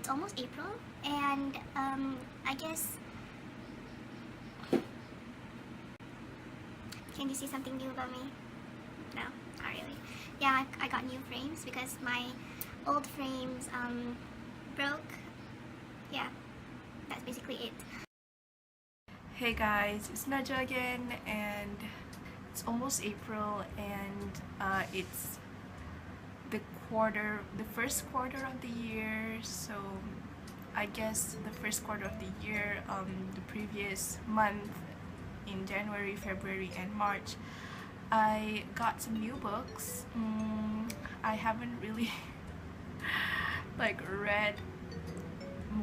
it's almost April, and I guess, can you see something new about me? No, not really. Yeah, I got new frames because my old frames broke. Yeah, that's basically it. Hey guys, it's Naja again, and it's almost April, and it's the first quarter of the year. So I guess the first quarter of the year, the previous month in January, February, and March, I got some new books. I haven't really like read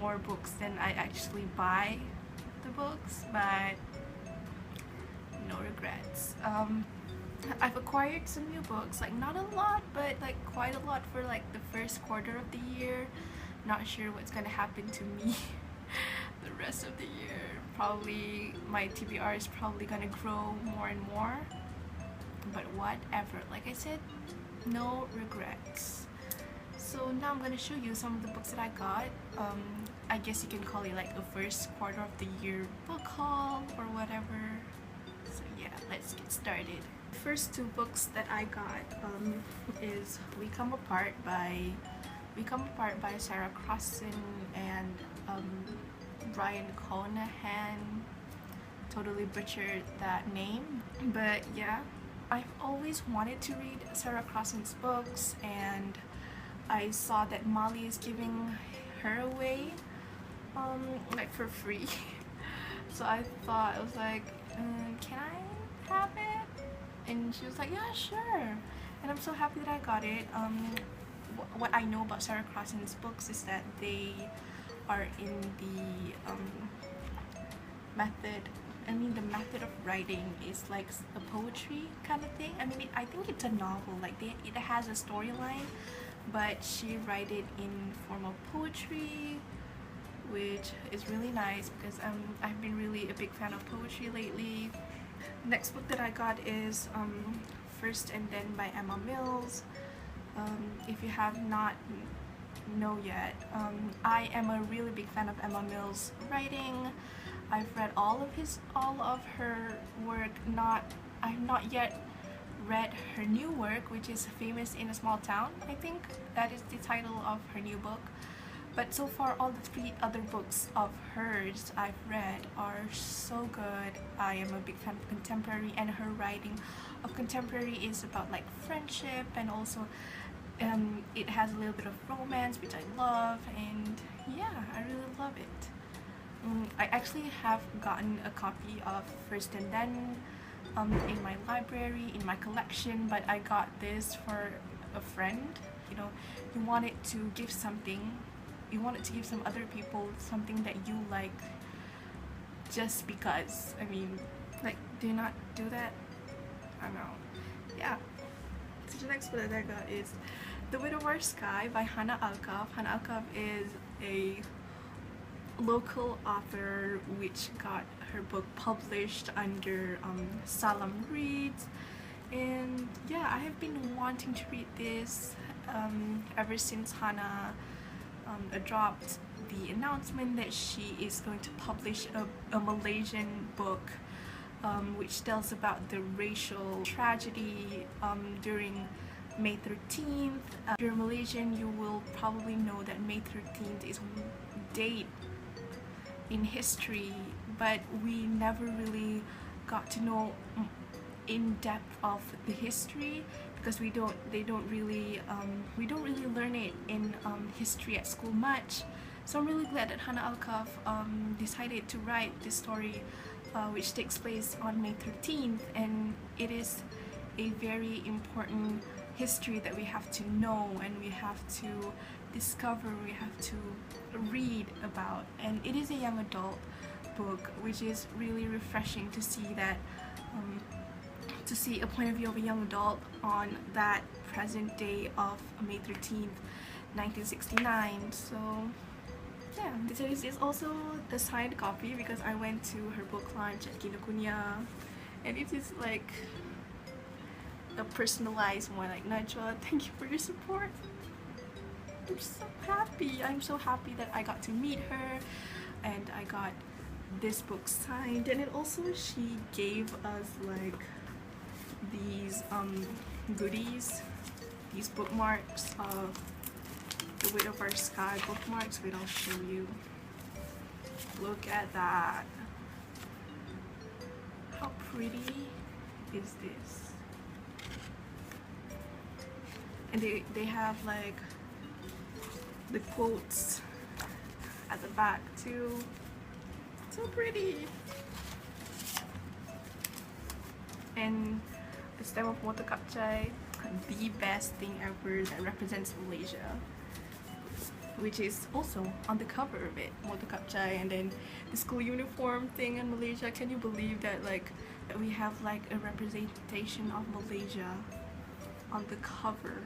more books than I actually buy the books, but no regrets. I've acquired some new books, like not a lot, but like quite a lot for like the first quarter of the year. Not sure what's gonna happen to me the rest of the year. Probably my TBR is probably gonna grow more and more, but whatever. Like I said, no regrets. So now I'm gonna show you some of the books that I got. I guess you can call it like a first quarter of the year book haul or whatever. So yeah, let's get started. The first two books that I got is We Come Apart by Sarah Crossan and Brian Conahan. Totally butchered that name, but yeah, I've always wanted to read Sarah Crossan's books, and I saw that Molly is giving her away like for free. So I thought, I was like, can I have it? And she was like, yeah, sure. And I'm so happy that I got it. What I know about Sarah Crossan's books is that they are in the the method of writing is like a poetry kind of thing. I think it's a novel, like it has a storyline, but she write it in form of poetry, which is really nice because I've been really a big fan of poetry lately. Next book that I got is First and Then by Emma Mills. If you have not know yet, I am a really big fan of Emma Mills' writing. I've read all of her work. I've not yet read her new work, which is Famous in a Small Town. I think that is the title of her new book. But so far, all the 3 other books of hers I've read are so good. I am a big fan of contemporary, and her writing of contemporary is about like friendship, and also it has a little bit of romance, which I love, and yeah, I really love it. I actually have gotten a copy of First and Then in my library, in my collection, but I got this for a friend. You wanted to give something, you wanted to give some other people something that you like just because. Like, do you not do that? I don't know. Yeah. So the next book that I got is The Widower's Sky by Hannah Alkaf. Hannah Alkaf is a local author which got her book published under Salam Reads, and yeah, I have been wanting to read this ever since Hannah dropped the announcement that she is going to publish a Malaysian book which tells about the racial tragedy during May 13th. If you're Malaysian, you will probably know that May 13th is a date in history, but we never really got to know in depth of the history because we don't really learn it in history at school much. So I'm really glad that Hannah Alkaf decided to write this story which takes place on May 13th, and it is a very important history that we have to know, and we have to discover, we have to read about. And it is a young adult book, which is really refreshing to see that to see a point of view of a young adult on that present day of May 13th, 1969. So yeah, this is also a signed copy because I went to her book launch at Kinokuniya, and it is like a personalized one. Like, Najwa, thank you for your support. I'm so happy. I'm so happy that I got to meet her and I got this book signed. And it also, she gave us like these goodies, these bookmarks of the Weight of Our Sky bookmarks. Wait, I'll show you. Look at that. How pretty is this? And they have like the quotes at the back too. So pretty. And the stem of Moto Kapchai, the best thing ever that represents Malaysia, which is also on the cover of it, Moto Kapchai. And then the school uniform thing in Malaysia. Can you believe that, like, we have like a representation of Malaysia on the cover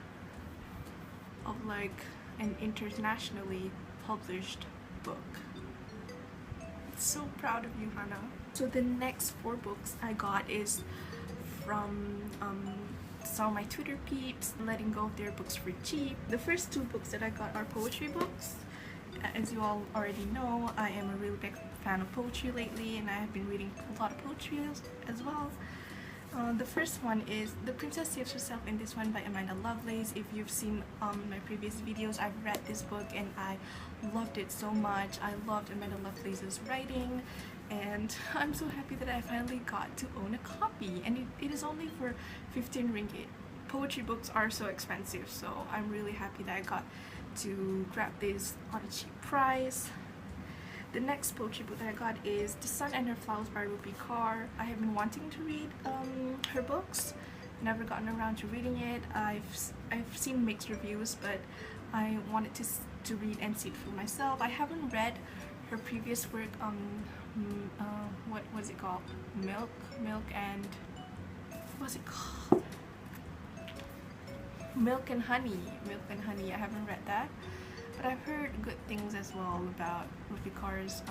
of like an internationally published book? So proud of you, Hannah. So the next 4 books I got is from some of my Twitter peeps letting go of their books for cheap. The first 2 books that I got are poetry books. As you all already know, I am a really big fan of poetry lately, and I have been reading a lot of poetry as well. The first one is The Princess Saves Herself in This One by Amanda Lovelace. If you've seen my previous videos, I've read this book and I loved it so much. I loved Amanda Lovelace's writing, and I'm so happy that I finally got to own a copy, and it is only for 15 ringgit. Poetry books are so expensive, so I'm really happy that I got to grab this on a cheap price. The next poetry book that I got is The Sun and Her Flowers by Rupi Kaur. I have been wanting to read her books, never gotten around to reading it. I've seen mixed reviews, but I wanted to read and see it for myself. I haven't read her previous work, what was it called? Milk and what was it called? Milk and Honey. I haven't read that, but I've heard good things as well about Rupi Kaur's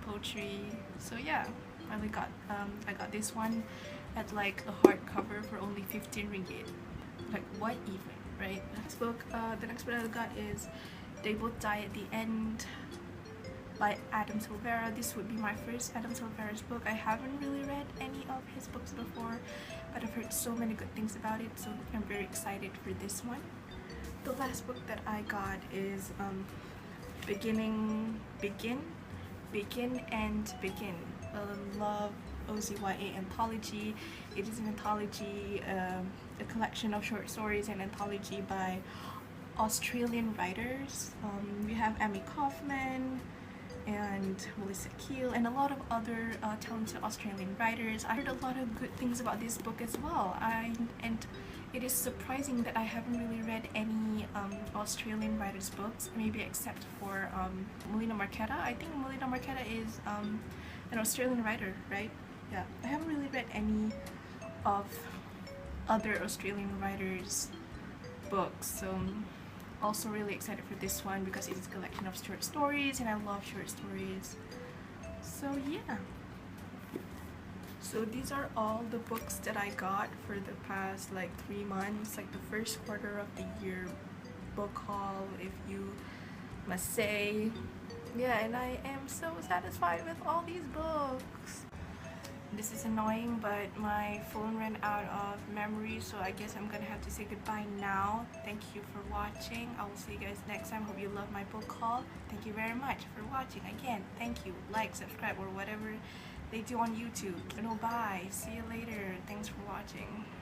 poetry. So yeah, I got this one at like a hardcover for only 15 ringgit. Like, what even, right? The next book I got is They Both Die at the End by Adam Silvera. This would be my first Adam Silvera's book. I haven't really read any of his books before, but I've heard so many good things about it, so I'm very excited for this one. The last book that I got is Begin and Begin, a Love OZYA anthology. It is an anthology, a collection of short stories, and anthology by Australian writers. We have Amy Kaufman and Melissa Keel and a lot of other talented Australian writers. I heard a lot of good things about this book as well, and it is surprising that I haven't really read any Australian writers' books, maybe except for Melina Marchetta. I think Melina Marchetta is an Australian writer, right? Yeah, I haven't really read any of other Australian writers' books, so also really excited for this one because it's a collection of short stories and I love short stories. So yeah, so these are all the books that I got for the past like 3 months, like the first quarter of the year book haul, if you must say. Yeah, and I am so satisfied with all these books. This is annoying, but my phone ran out of memory, so I guess I'm gonna have to say goodbye now. Thank you for watching. I will see you guys next time. Hope you love my book haul. Thank you very much for watching. Again, thank you. Like, subscribe, or whatever they do on YouTube. No, bye. See you later. Thanks for watching.